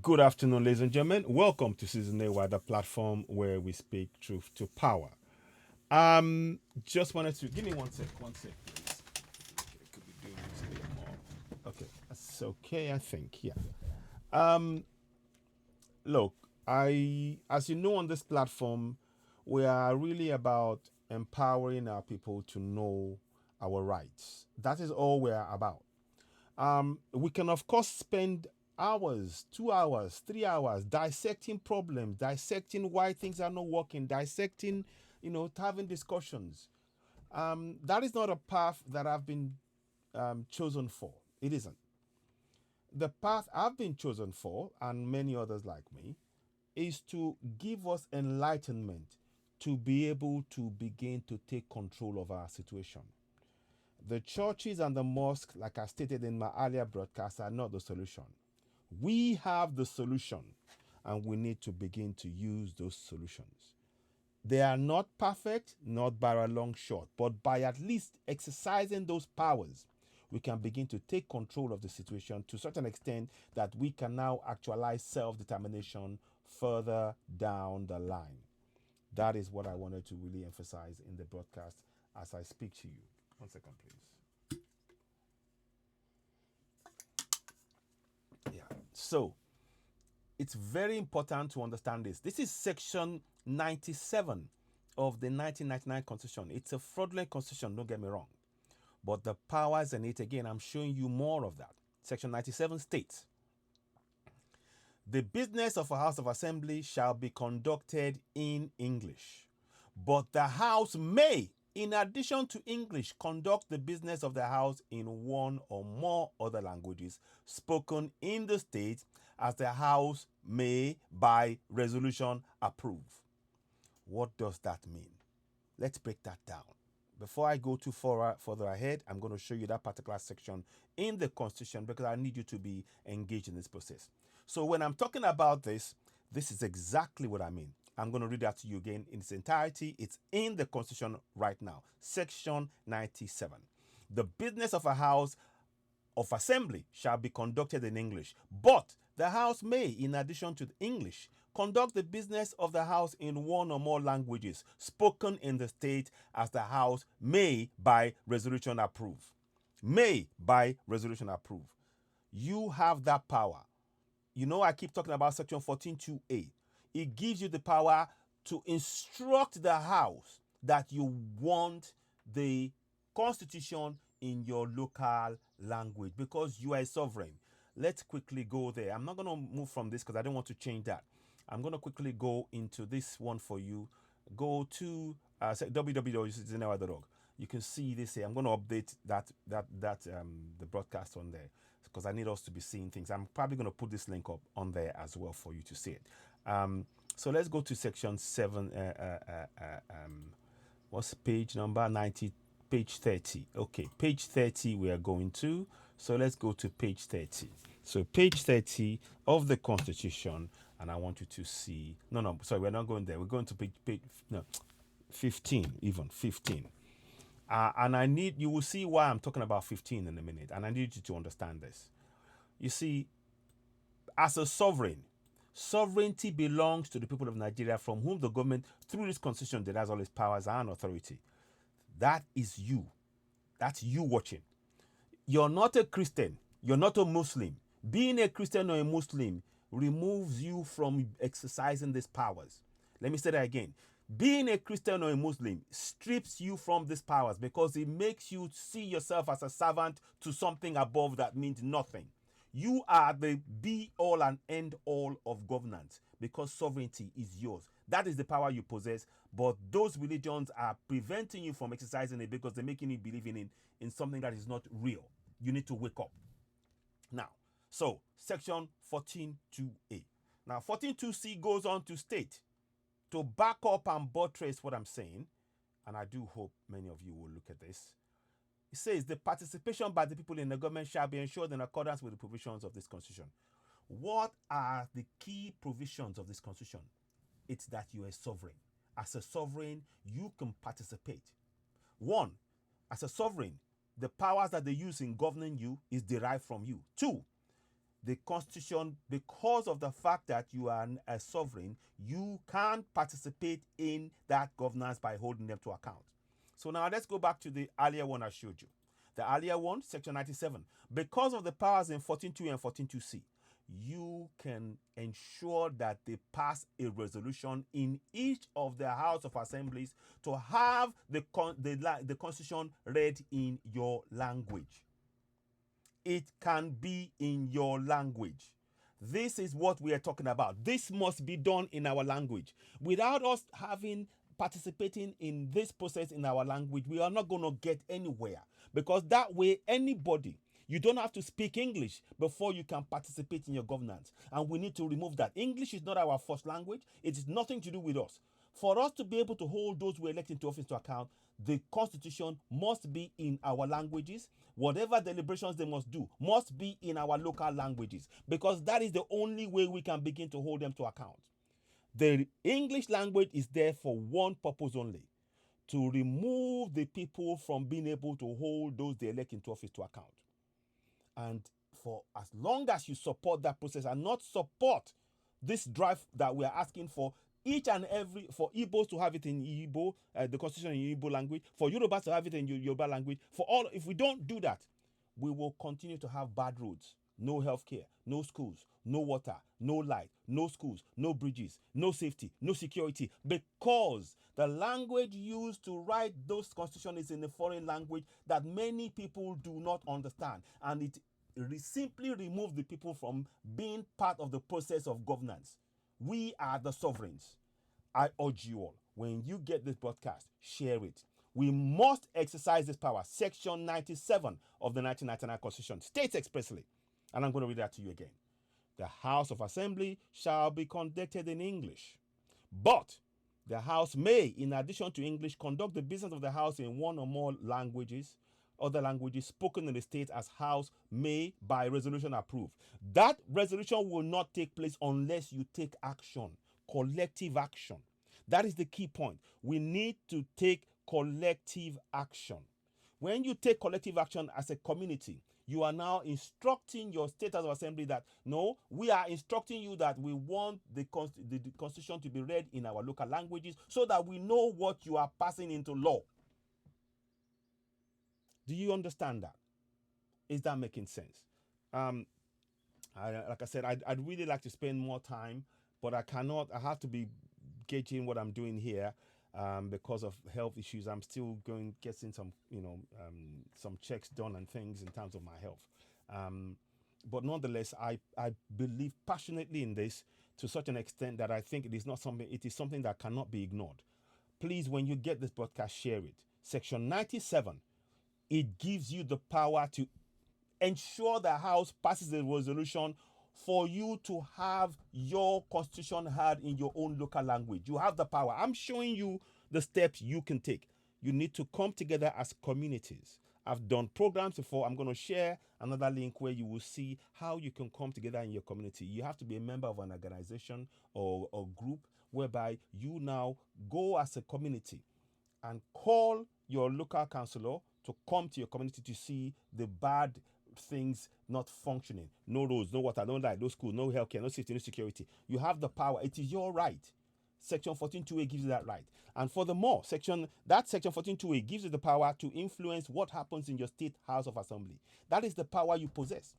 Good afternoon, ladies and gentlemen. Welcome to Season A, the platform where we speak truth to power. Just wanted to give me one sec, please. Okay, could be doing this a bit more. Okay, that's okay, I think. Yeah. Um, Look, as you know, on this platform, we are really about empowering our people to know our rights. That is all we are about. We can, of course, spend hours, 2 hours, 3 hours dissecting problems, dissecting why things are not working, dissecting, having discussions. That is not a path that I've been chosen for. It isn't. The path I've been chosen for, and many others like me, is to give us enlightenment to be able to begin to take control of our situation. The churches and the mosques, like I stated in my earlier broadcast, are not the solution. We have the solution, and we need to begin to use those solutions. They are not perfect, not by a long shot, but by at least exercising those powers, we can begin to take control of the situation to such an extent that we can now actualize self determination further down the line. That is what I wanted to really emphasize in the broadcast as I speak to you. One second, please. Yeah. So, it's very important to understand this. This is section 97 of the 1999 Constitution. It's a fraudulent constitution, don't get me wrong. But the powers in it, again, I'm showing you more of that. Section 97 states the business of a House of Assembly shall be conducted in English, but the House may, in addition to English, conduct the business of the House in one or more other languages spoken in the state as the House may, by resolution, approve. What does that mean? Let's break that down. Before I go too far further ahead, I'm going to show you that particular section in the Constitution because I need you to be engaged in this process. So when I'm talking about this, this is exactly what I mean. I'm going to read that to you again in its entirety. It's in the Constitution right now. Section 97. The business of a House of Assembly shall be conducted in English, but the House may, in addition to English, conduct the business of the House in one or more languages spoken in the state as the House may, by resolution, approve. May, by resolution, approve. You have that power. You know, I keep talking about Section 14.2a. It gives you the power to instruct the House that you want the Constitution in your local language because you are a sovereign. Let's quickly go there. I'm not going to move from this because I don't want to change that. I'm going to quickly go into this one for you. Go to www.citizenera.org. You can see this here. I'm going to update the broadcast on there because I need us to be seeing things. I'm probably going to put this link up on there as well for you to see it. So let's go to section 7. What's page number 90? Page 30. Okay, page 30 we are going to. So let's go to page 30. So page 30 of the Constitution, and I want you to see. No, sorry, we're not going there. We're going to page no, 15, even 15. And you will see why I'm talking about 15 in a minute. And I need you to understand this. You see, as a sovereign, sovereignty belongs to the people of Nigeria from whom the government, through this constitution, derives all its powers and authority. That is you. That's you watching. You're not a Christian. You're not a Muslim. Being a Christian or a Muslim removes you from exercising these powers. Let me say that again. Being a Christian or a Muslim strips you from these powers because it makes you see yourself as a servant to something above that means nothing. You are the be all and end all of governance because sovereignty is yours. That is the power you possess, but those religions are preventing you from exercising it because they're making you believe in something that is not real. You need to wake up. Now, so section 14.2a. Now, 14.2c goes on to state, to back up and buttress what I'm saying, and I do hope many of you will look at this. It says the participation by the people in the government shall be ensured in accordance with the provisions of this constitution. What are the key provisions of this constitution? It's that you're a sovereign. As a sovereign, you can participate. One, as a sovereign, the powers that they use in governing you is derived from you. Two, the constitution, because of the fact that you are a sovereign, you can't participate in that governance by holding them to account. So now let's go back to the earlier one I showed you. The earlier one, section 97. Because of the powers in 14.2 and 14.2c, you can ensure that they pass a resolution in each of the House of Assemblies to have the Constitution read in your language. It can be in your language. This is what we are talking about. This must be done in our language. Without us participating in this process in our language, we are not going to get anywhere, because that way anybody, you don't have to speak English before you can participate in your governance. And we need to remove that. English is not our first language. It is nothing to do with us. For us to be able to hold those we elect into office to account, the Constitution must be in our languages. Whatever deliberations they must do must be in our local languages, because that is the only way we can begin to hold them to account. The English language is there for one purpose only: to remove the people from being able to hold those they elect into office to account. And for as long as you support that process and not support this drive that we are asking for each and every, for Igbos to have it in Igbo, the constitution in Igbo language, for Yorubas to have it in Yoruba language, for all, if we don't do that, we will continue to have bad roads, no healthcare, no schools, no water, no light, no schools, no bridges, no safety, no security, because the language used to write those constitutions is in a foreign language that many people do not understand, and it simply removes the people from being part of the process of governance. We are the sovereigns. I urge you all, when you get this broadcast, share it. We must exercise this power. Section 97 of the 1999 Constitution states expressly, and I'm going to read that to you again: the House of Assembly shall be conducted in English, but the House may, in addition to English, conduct the business of the House in one or more languages, other languages spoken in the state, as House may, by resolution, approve. That resolution will not take place unless you take action, collective action. That is the key point. We need to take collective action. When you take collective action as a community, you are now instructing your state House of Assembly that, no, we are instructing you that we want the Constitution to be read in our local languages so that we know what you are passing into law. Do you understand that? Is that making sense? Like I said, I'd really like to spend more time, but I cannot. I have to be gauging what I'm doing here because of health issues. I'm still getting some, some checks done and things in terms of my health. But nonetheless, I believe passionately in this to such an extent that I think it is something that cannot be ignored. Please, when you get this broadcast, share it. Section 97. It gives you the power to ensure the House passes a resolution for you to have your constitution heard in your own local language. You have the power. I'm showing you the steps you can take. You need to come together as communities. I've done programs before. I'm going to share another link where you will see how you can come together in your community. You have to be a member of an organization or a group whereby you now go as a community and call your local councillor to come to your community to see the bad things not functioning. No roads, no water, no light, no school, no healthcare, no safety, no security. You have the power. It is your right. Section 14.2a gives you that right. And furthermore, section 14.2a gives you the power to influence what happens in your state House of Assembly. That is the power you possess.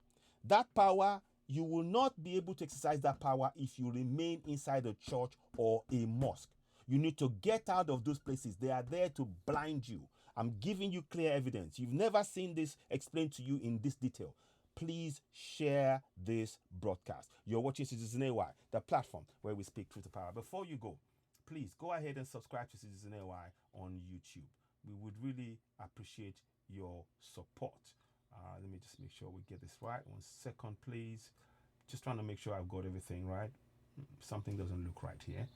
That power, you will not be able to exercise that power if you remain inside a church or a mosque. You need to get out of those places. They are there to blind you. I'm giving you clear evidence. You've never seen this explained to you in this detail. Please share this broadcast. You're watching Citizen AY, the platform where we speak truth to power. Before you go, please go ahead and subscribe to Citizen AY on YouTube. We would really appreciate your support. Let me just make sure we get this right. 1 second, please. Just trying to make sure I've got everything right. Something doesn't look right here.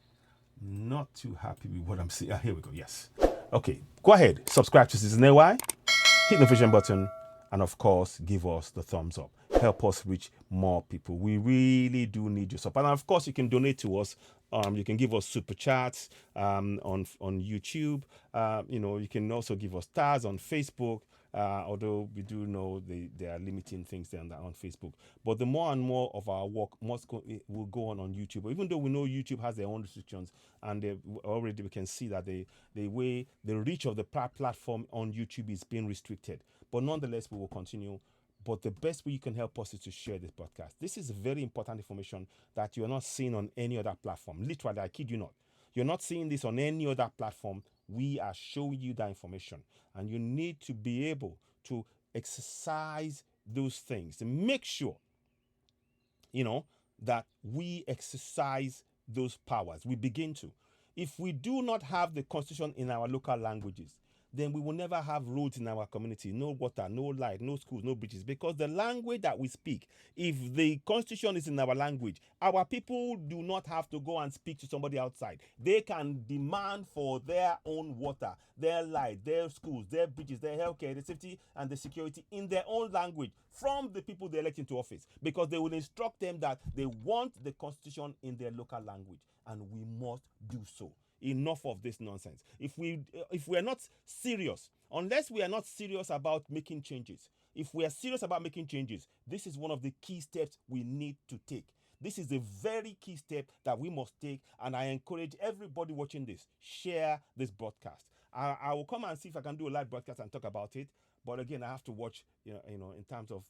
Not too happy with what I'm seeing. Here we go. Yes. Okay. Go ahead. Subscribe to Citizen AY. Hit the notification button. And of course, give us the thumbs up. Help us reach more people. We really do need your support. And of course, you can donate to us. You can give us super chats on YouTube. You can also give us stars on Facebook. Although we do know they are limiting things there on Facebook. But the more and more of our work will go on YouTube. Even though we know YouTube has their own restrictions, and already we can see that the reach of the platform on YouTube is being restricted. But nonetheless, we will continue. But the best way you can help us is to share this podcast. This is very important information that you're not seeing on any other platform. Literally, I kid you not. You're not seeing this on any other platform. We are showing you that information. And you need to be able to exercise those things to make sure, that we exercise those powers. We begin to. If we do not have the constitution in our local languages, then we will never have roads in our community, no water, no light, no schools, no bridges. Because the language that we speak, if the constitution is in our language, our people do not have to go and speak to somebody outside. They can demand for their own water, their light, their schools, their bridges, their healthcare, the safety and the security in their own language from the people they elect into office. Because they will instruct them that they want the constitution in their local language, and we must do so. Enough of this nonsense. If we are not serious, unless we are not serious about making changes, if we are serious about making changes, this is one of the key steps we need to take. This is a very key step that we must take, and I encourage everybody watching this, share this broadcast. I will come and see if I can do a live broadcast and talk about it. But again, I have to watch, in terms of,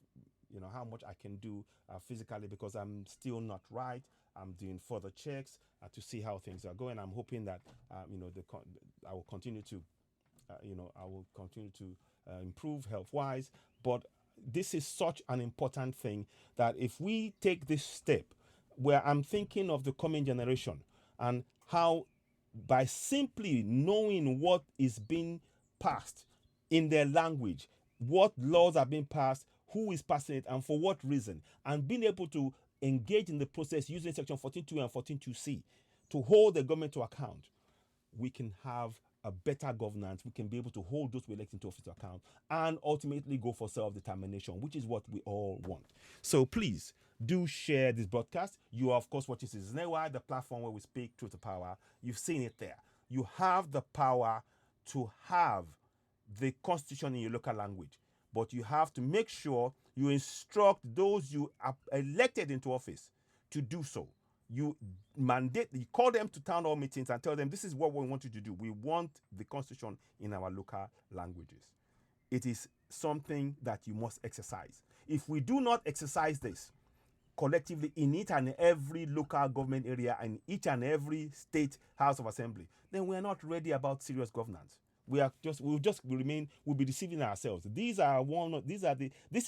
how much I can do physically, because I'm still not right. I'm doing further checks to see how things are going. I'm hoping that I will continue to, improve health-wise. But this is such an important thing that if we take this step, where I'm thinking of the coming generation and how, by simply knowing what is being passed in their language, what laws are being passed, who is passing it, and for what reason, and being able to engage in the process using Section 14.2 and 14.2c to hold the government to account, we can have a better governance. We can be able to hold those we elect into office to account, and ultimately go for self-determination, which is what we all want. So please do share this broadcast. You are, of course, watching Citizen AY, the platform where we speak truth to power. You've seen it there. You have the power to have the constitution in your local language, but you have to make sure you instruct those you are elected into office to do so. You call them to town hall meetings and tell them, this is what we want you to do. We want the constitution in our local languages. It is something that you must exercise. If we do not exercise this collectively in each and every local government area and each and every state house of assembly, then we are not ready about serious governance. We'll be deceiving ourselves. This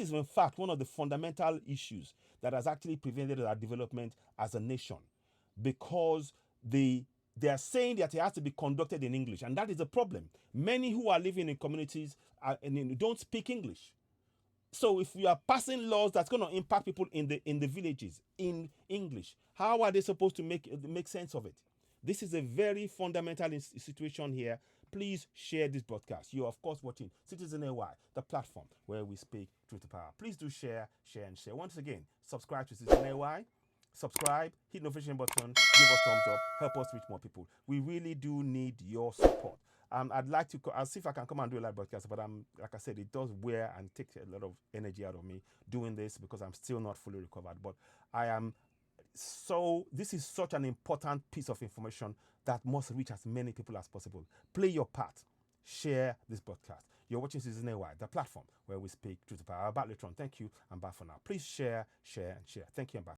is in fact one of the fundamental issues that has actually prevented our development as a nation, because they are saying that it has to be conducted in English, and that is a problem. Many who are living in communities don't speak English. So if you are passing laws that's going to impact people in the villages in English, how are they supposed to make sense of it? This is a very fundamental situation here. Please share this broadcast. You are, of course, watching Citizen AY, the platform where we speak truth to power. Please do share, share, and share. Once again, subscribe to Citizen AY. Subscribe, hit the notification button, give us thumbs up, help us reach more people. We really do need your support. I'd like to, I'll see if I can come and do a live broadcast, but like I said, it does wear and take a lot of energy out of me doing this, because I'm still not fully recovered. But this is such an important piece of information that must reach as many people as possible. Play your part. Share this broadcast. You're watching Citizen AY, the platform where we speak truth to power. I'll back later on. Thank you, and bye for now. Please share, share, and share. Thank you, and bye.